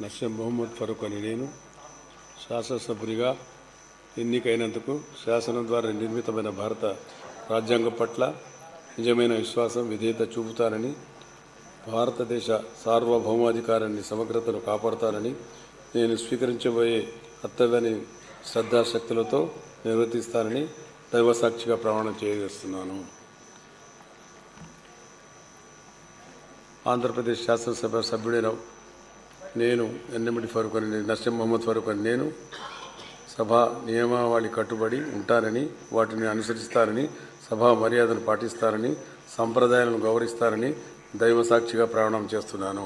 నసీం మొహమ్మద్ ఫరూక్ అని నేను శాసనసభ్యునిగా ఎన్నికైనందుకు శాసనం ద్వారా నిర్మితమైన భారత రాజ్యాంగం పట్ల నిజమైన విశ్వాసం విధేయత చూపుతానని, భారతదేశ సార్వభౌమాధికారాన్ని సమగ్రతను కాపాడుతానని, నేను స్వీకరించబోయే కర్తవ్యాన్ని శ్రద్ధాశక్తులతో నిర్వర్తిస్తానని దైవసాక్షిగా ప్రమాణం చేయజేస్తున్నాను. ఆంధ్రప్రదేశ్ శాసనసభ సభ్యుడైన నేను నసీం మొహమ్మద్ ఫరూక్ అని నేను సభా నియమావళి కట్టుబడి ఉంటానని, వాటిని అనుసరిస్తానని, సభా మర్యాదను పాటిస్తానని, సంప్రదాయాలను గౌరవిస్తానని దైవసాక్షిగా ప్రమాణం చేస్తున్నాను.